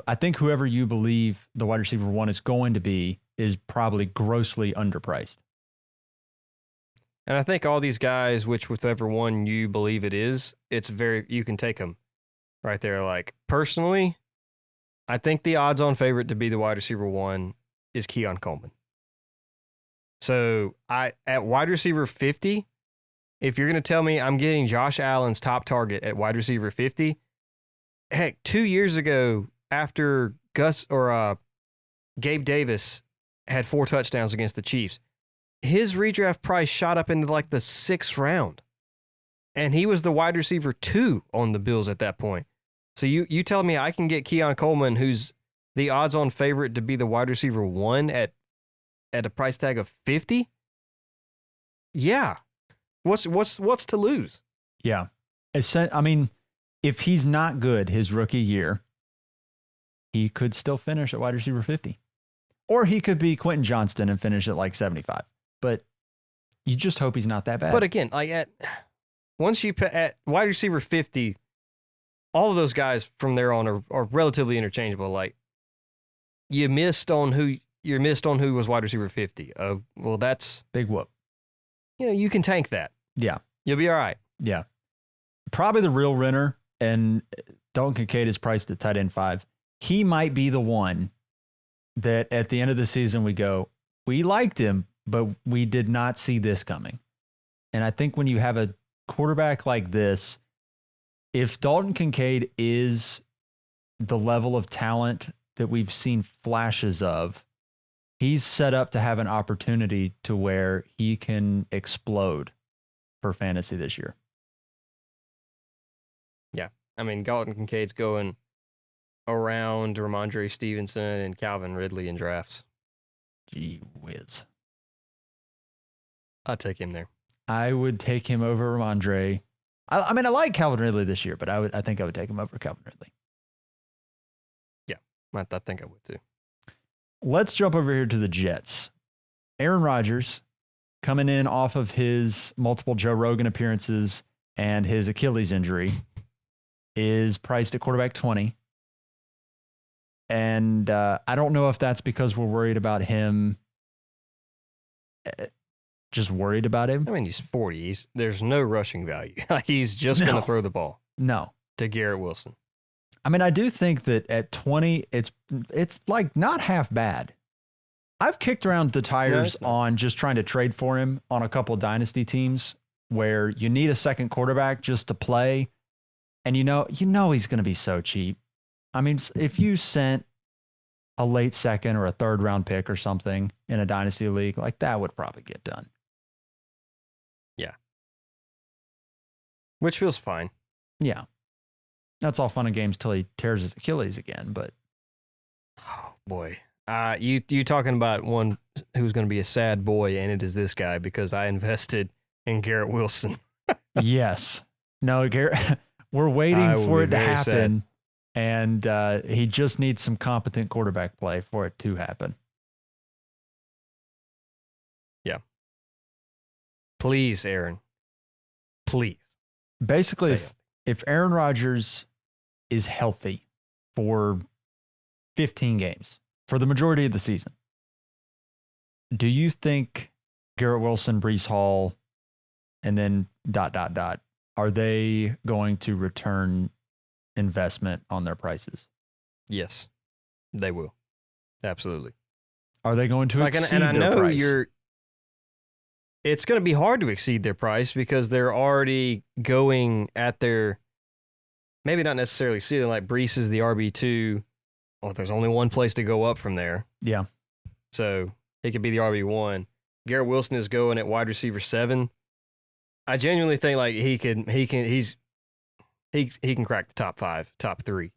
I think whoever you believe the wide receiver 1 is going to be is probably grossly underpriced. And I think all these guys, whichever one you believe it is, you can take them right there. Like, personally, I think the odds-on favorite to be the wide receiver 1 is Keon Coleman. So at wide receiver 50, if you're going to tell me I'm getting Josh Allen's top target at wide receiver 50, heck, 2 years ago, after Gabe Davis had 4 touchdowns against the Chiefs, his redraft price shot up into like the 6th round. And he was the wide receiver 2 on the Bills at that point. So you tell me I can get Keon Coleman, who's the odds-on favorite to be the wide receiver 1 at a price tag of 50? Yeah. What's to lose? Yeah. I mean, if he's not good his rookie year, he could still finish at wide receiver 50. Or he could be Quentin Johnston and finish at like 75. But you just hope he's not that bad. But again, like once you put at wide receiver 50, all of those guys from there on are relatively interchangeable. Like, you missed on who was wide receiver 50. Well, that's big whoop. You can tank that. Yeah. You'll be all right. Yeah. Probably the real winner, and Dalton Kincaid is priced at tight end 5. He might be the one that at the end of the season we go, we liked him, but we did not see this coming. And I think when you have a quarterback like this, if Dalton Kincaid is the level of talent that we've seen flashes of, he's set up to have an opportunity to where he can explode for fantasy this year. Yeah. I mean, Dalton Kincaid's going around Ramondre Stevenson and Calvin Ridley in drafts. Gee whiz. I'd take him there. I would take him over Ramondre. I mean, I like Calvin Ridley this year, but I think I would take him over Calvin Ridley. Yeah, I think I would too. Let's jump over here to the Jets. Aaron Rodgers, coming in off of his multiple Joe Rogan appearances and his Achilles injury, is priced at quarterback 20. And I don't know if that's because we're worried about him. Just worried about him. I mean, he's 40. There's no rushing value. He's just going to throw the ball. No. To Garrett Wilson. I mean, I do think that at 20, it's like not half bad. I've kicked around the tires on just trying to trade for him on a couple of dynasty teams where you need a second quarterback just to play. And you know he's going to be so cheap. I mean, if you sent a late second or a third round pick or something in a dynasty league, like that would probably get done. Yeah. Which feels fine. Yeah. That's all fun and games till he tears his Achilles again, but. Oh, boy. You talking about one who's going to be a sad boy, and it is this guy because I invested in Garrett Wilson. Yes. No, Garrett, we're waiting for it to happen. Sad. And he just needs some competent quarterback play for it to happen. Yeah. Please, Aaron. Please. Basically, if Aaron Rodgers is healthy for 15 games for the majority of the season. Do you think Garrett Wilson, Breece Hall, and then ... are they going to return investment on their prices? Yes, they will. Absolutely. Are they going to exceed and I their know price? it's going to be hard to exceed their price because they're already going at their, maybe not necessarily ceiling, like Breece is the RB2. Well, there's only one place to go up from there. Yeah. So he could be the RB1. Garrett Wilson is going at wide receiver 7. I genuinely think like he can crack the top 5, top 3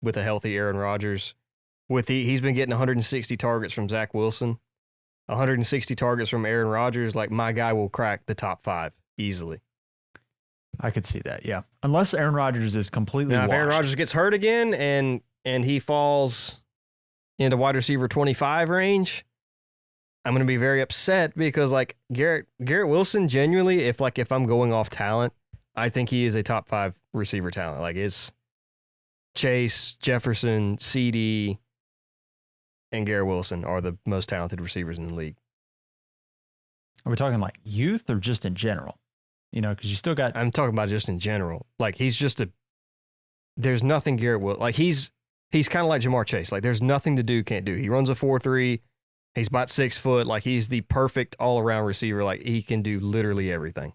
with a healthy Aaron Rodgers. He's been getting 160 targets from Zach Wilson, 160 targets from Aaron Rodgers. Like, my guy will crack the top 5 easily. I could see that, yeah. Unless Aaron Rodgers is completely Now, washed. if Aaron Rodgers gets hurt again and he falls into wide receiver 25 range, I'm going to be very upset because like Garrett Wilson, genuinely, if I'm going off talent, I think he is a top 5 receiver talent. Like, it's Chase, Jefferson, CD, and Garrett Wilson are the most talented receivers in the league. Are we talking like youth or just in general? You know, because you still got... I'm talking about just in general. Like, he's just there's nothing Garrett Wilson, like he's kind of like Jamar Chase. Like, there's nothing to do, can't do. He runs a 4.3. He's about 6 foot. Like, he's the perfect all-around receiver. Like, he can do literally everything.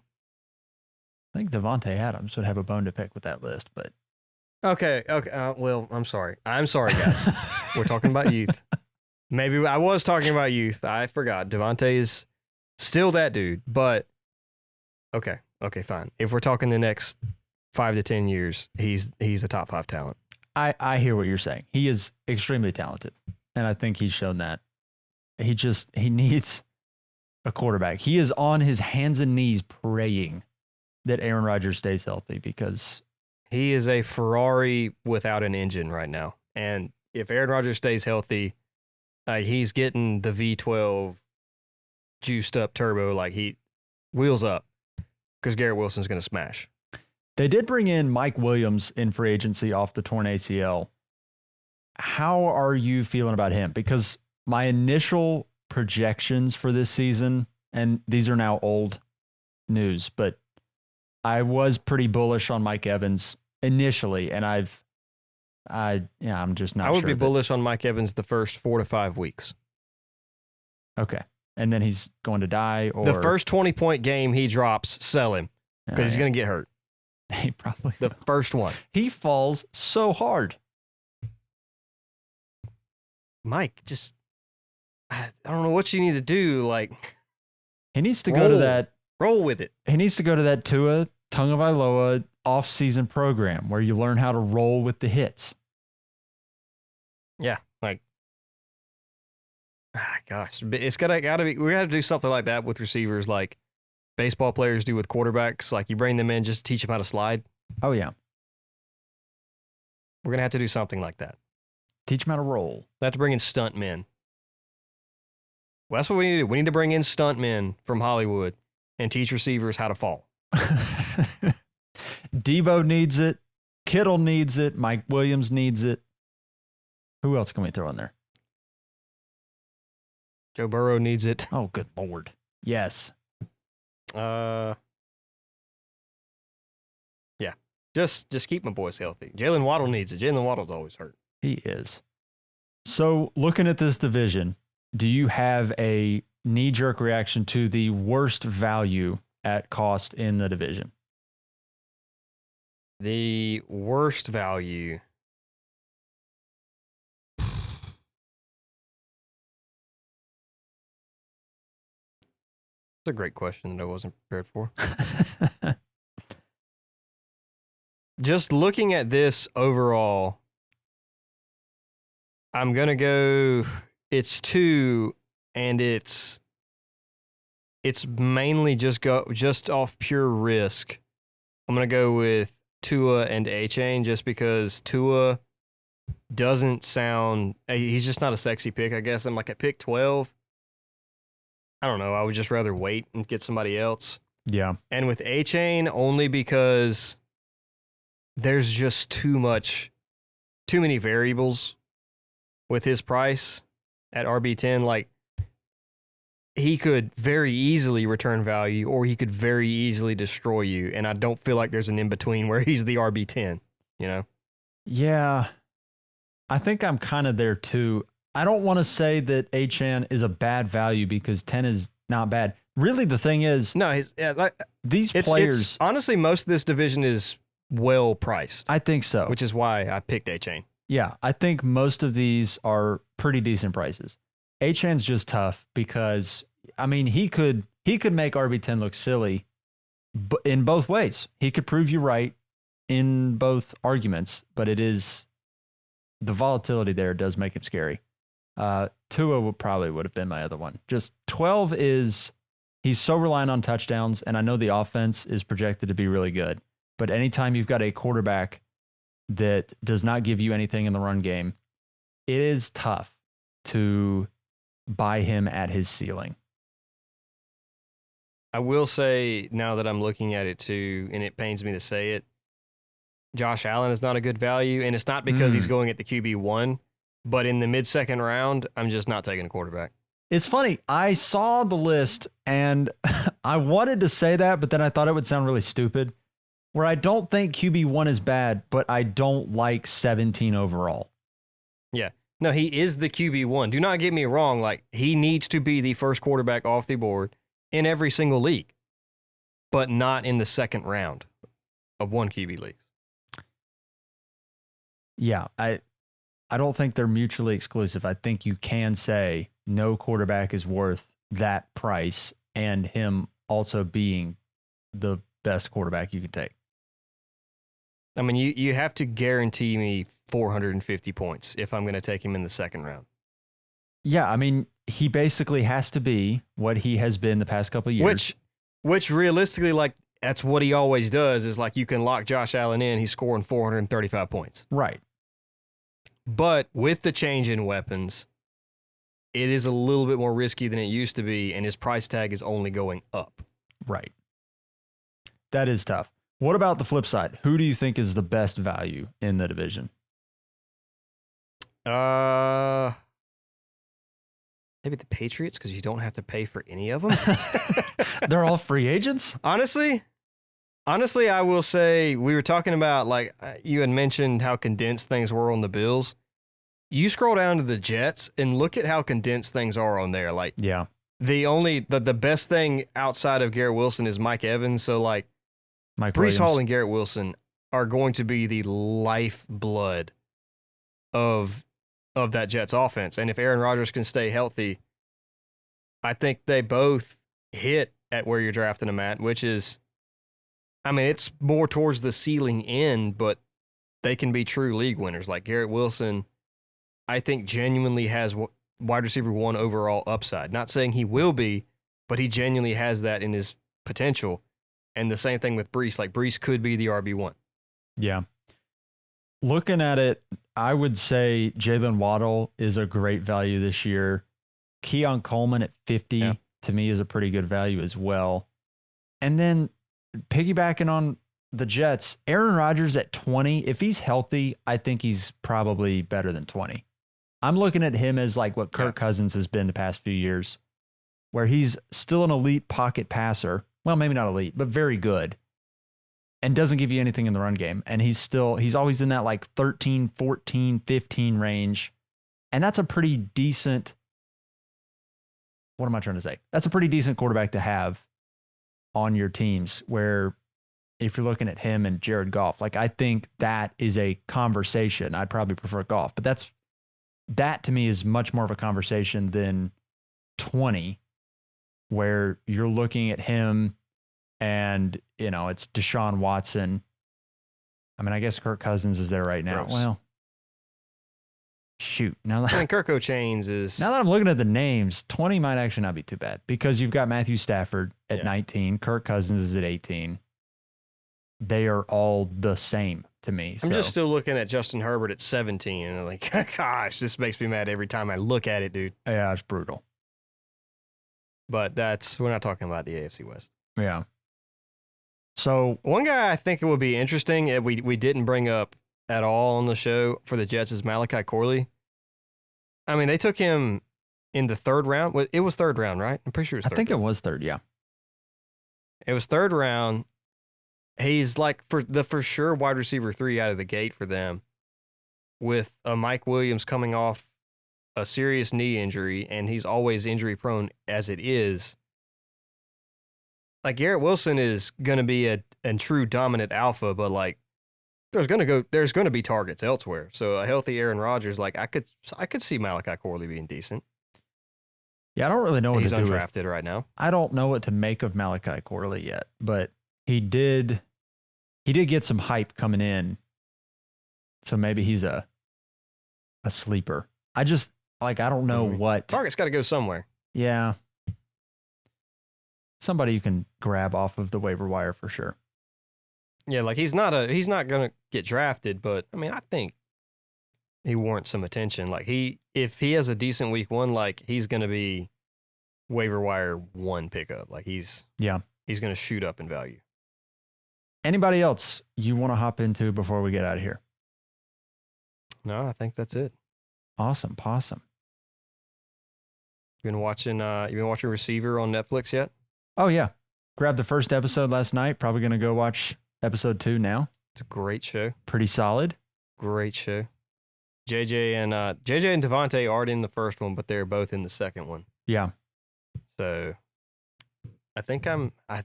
I think Devontae Adams would have a bone to pick with that list, but... Okay. Well, I'm sorry, guys. We're talking about youth. Maybe I was talking about youth. I forgot. Devontae is still that dude, but okay, fine. If we're talking the next 5 to 10 years, he's a top 5 talent. I hear what you're saying. He is extremely talented, and I think he's shown that. He needs a quarterback. He is on his hands and knees praying that Aaron Rodgers stays healthy because he is a Ferrari without an engine right now. And if Aaron Rodgers stays healthy, he's getting the V12 juiced up turbo, like wheels up, because Garrett Wilson's going to smash. They did bring in Mike Williams in free agency off the torn ACL. How are you feeling about him? Because my initial projections for this season, and these are now old news, but I was pretty bullish on Mike Evans initially, and I'm just not sure. I would be bullish on Mike Evans the first 4 to 5 weeks. Okay. And then he's going to die, or the first 20-point game he drops, sell him, because he's going to get hurt. He probably the will. First one. He falls so hard. Mike, just I don't know what you need to do. Like, he needs to go to that. Roll with it. He needs to go to that Tua Tagovailoa off-season program where you learn how to roll with the hits. Yeah, like, gosh, it's gotta be. We got to do something like that with receivers, like baseball players do with quarterbacks. Like, you bring them in just to teach them how to slide. Oh yeah, we're gonna have to do something like that. Teach them how to roll. We have to bring in stunt men. Well, that's what we need to do. We need to bring in stunt men from Hollywood and teach receivers how to fall. Debo needs it. Kittle needs it. Mike Williams needs it. Who else can we throw in there? Joe Burrow needs it. Oh, good Lord. Yes. Yeah. Just keep my boys healthy. Jalen Waddle needs it. Jalen Waddle's always hurt. He is. So, looking at this division, do you have a knee-jerk reaction to the worst value at cost in the division? The worst value. It's a great question that I wasn't prepared for. Just looking at this overall, I'm going to go, it's 2, and it's mainly just off pure risk. I'm going to go with Tua and A-Chain just because Tua doesn't sound, he's just not a sexy pick, I guess. I'm like at pick 12. I don't know. I would just rather wait and get somebody else. Yeah. And with A-Chain, only because there's just too many variables with his price at RB10, like he could very easily return value or he could very easily destroy you. And I don't feel like there's an in-between where he's the RB10, you know? Yeah, I think I'm kind of there too. I don't want to say that Achane is a bad value because 10 is not bad. Really, the thing is, No, these it's players, honestly, most of this division is well priced, I think so. which is why I picked Achane. Yeah, I think most of these are pretty decent prices. Achane's just tough because, I mean, he could make RB10 look silly in both ways. He could prove you right in both arguments, but it is the volatility there does make him scary. Tua would have been my other one. Just 12 is, he's so reliant on touchdowns, and I know the offense is projected to be really good, but anytime you've got a quarterback that does not give you anything in the run game, it is tough to buy him at his ceiling. I will say, now that I'm looking at it too, and it pains me to say it, Josh Allen is not a good value, and it's not because he's going at the QB1, but in the mid-second round, I'm just not taking a quarterback. It's funny. I saw the list, and I wanted to say that, but then I thought it would sound really stupid, where I don't think QB1 is bad, but I don't like 17 overall. Yeah. No, he is the QB1. Do not get me wrong. Like, he needs to be the first quarterback off the board in every single league, but not in the second round of one QB leagues. Yeah, I don't think they're mutually exclusive. I think you can say no quarterback is worth that price and him also being the best quarterback you can take. I mean, you have to guarantee me 450 points if I'm going to take him in the second round. Yeah, I mean, he basically has to be what he has been the past couple of years. Which realistically, like, that's what he always does, is like you can lock Josh Allen in, he's scoring 435 points. Right. But with the change in weapons, it is a little bit more risky than it used to be, and his price tag is only going up. Right. That is tough. What about the flip side? Who do you think is the best value in the division? Maybe the Patriots, because you don't have to pay for any of them. They're all free agents? Honestly, I will say, we were talking about, like, you had mentioned how condensed things were on the Bills. You scroll down to the Jets and look at how condensed things are on there. Like, Yeah. the best thing outside of Garrett Wilson is Mike Evans. So, like, Mike Breece Williams. Hall and Garrett Wilson are going to be the lifeblood of that Jets offense. And if Aaron Rodgers can stay healthy, I think they both hit at where you're drafting them at, which is, I mean, it's more towards the ceiling end, but they can be true league winners. Like Garrett Wilson, I think genuinely has wide receiver 1 overall upside. Not saying he will be, but he genuinely has that in his potential. And the same thing with Breece. Like, Breece could be the RB1. Yeah. Looking at it, I would say Jalen Waddle is a great value this year. Keon Coleman at 50 to me is a pretty good value as well. And then piggybacking on the Jets, Aaron Rodgers at 20, if he's healthy, I think he's probably better than 20. I'm looking at him as like what Kirk Cousins has been the past few years, where he's still an elite pocket passer. Well, maybe not elite, but very good. And doesn't give you anything in the run game. And he's always in that like 13, 14, 15 range. And that's a pretty decent, what am I trying to say? That's a pretty decent quarterback to have on your teams, where if you're looking at him and Jared Goff, like, I think that is a conversation. I'd probably prefer Goff, but that to me is much more of a conversation than 20, where you're looking at him and, you know, it's Deshaun Watson. I mean, I guess Kirk Cousins is there right now. Gross. Well, shoot. Now I mean, Kirk O'Chains is... that I'm looking at the names, 20 might actually not be too bad, because you've got Matthew Stafford at 19. Kirk Cousins is at 18. They are all the same to me. I'm just still looking at Justin Herbert at 17, and I'm like, gosh, this makes me mad every time I look at it, dude. Yeah, it's brutal. But we're not talking about the AFC West. Yeah. So one guy I think it would be interesting, we didn't bring up at all on the show for the Jets, is Malachi Corley. I mean, they took him in the third round. It was third round, right? I'm pretty sure it was I third think round. it was third. Yeah. It was third round. He's like for sure wide receiver 3 out of the gate for them, with a Mike Williams coming off a serious knee injury, and he's always injury prone as it is. Like Garrett Wilson is going to be a true dominant alpha, but like there's going to be targets elsewhere. So a healthy Aaron Rodgers, like I could see Malachi Corley being decent. Yeah, I don't really know what He's to do with. undrafted right now. I don't know what to make of Malachi Corley yet, but he did get some hype coming in. So maybe he's a sleeper. I don't know what. Target's got to go somewhere. Yeah. Somebody you can grab off of the waiver wire for sure. Yeah, like he's not going to get drafted, but I mean, I think he warrants some attention. Like if he has a decent week 1, like he's going to be waiver wire 1 pickup. Like he's going to shoot up in value. Anybody else you want to hop into before we get out of here? No, I think that's it. Awesome, possum. You been watching Receiver on Netflix yet? Oh yeah, grabbed the first episode last night. Probably gonna go watch episode 2 now. It's a great show. Pretty solid. Great show. JJ and Devontae aren't in the first one, but they're both in the second one. Yeah. So I think I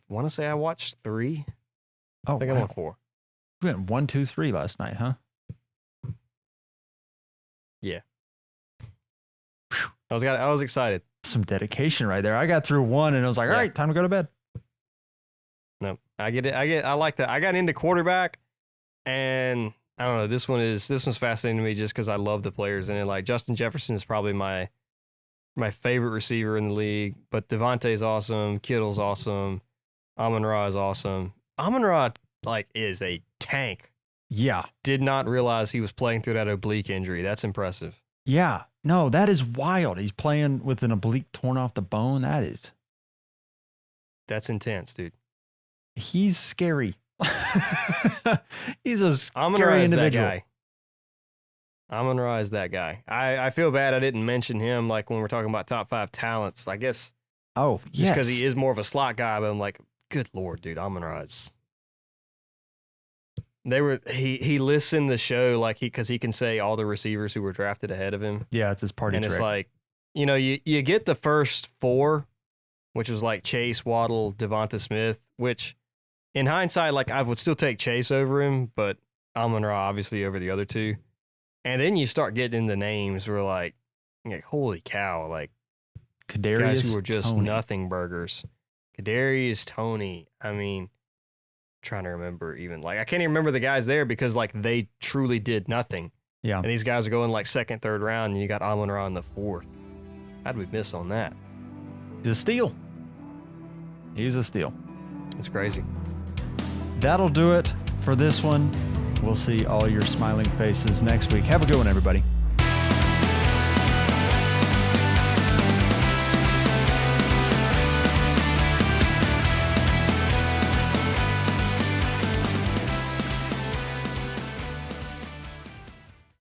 want to say I watched 3. Oh, I think I'm on 4. We went 1, 2, 3 last night, huh? Yeah. I was excited. Some dedication right there. I got through 1 and I was like, all right, time to go to bed. No, I get it. I like that. I got into quarterback, and I don't know. This one's fascinating to me just because I love the players in it. Like Justin Jefferson is probably my favorite receiver in the league, but Devontae's awesome. Kittle's awesome. Amon-Ra is awesome. Amon-Ra is a tank. Yeah. Did not realize he was playing through that oblique injury. That's impressive. Yeah. No, that is wild. He's playing with an oblique torn off the bone. That's intense, dude. He's scary. He's a Amon-Ra scary is individual. that guy. Amon-Ra is that guy. I feel bad I didn't mention him like when we're talking about top 5 talents. I guess Oh, just yes. because he is more of a slot guy, but I'm like, good Lord, dude, Amon-Ra is. He listened the show like because he can say all the receivers who were drafted ahead of him. Yeah, it's his party And trick. it's like, you get the first 4, which was like Chase, Waddle, Devonta Smith, which in hindsight, like I would still take Chase over him, but Amon-Ra obviously over the other 2. And then you start getting the names where like holy cow, like Kadarius guys who were just Toney. nothing burgers. Kadarius Toney. I mean, trying to remember even like I can't even remember the guys there because like they truly did nothing. Yeah. And these guys are going like 2nd, 3rd round, and you got Amon-Ra in the 4th. How'd we miss on that? He's a steal. He's a steal. It's crazy. That'll do it for this one. We'll see all your smiling faces next week. Have a good one, everybody.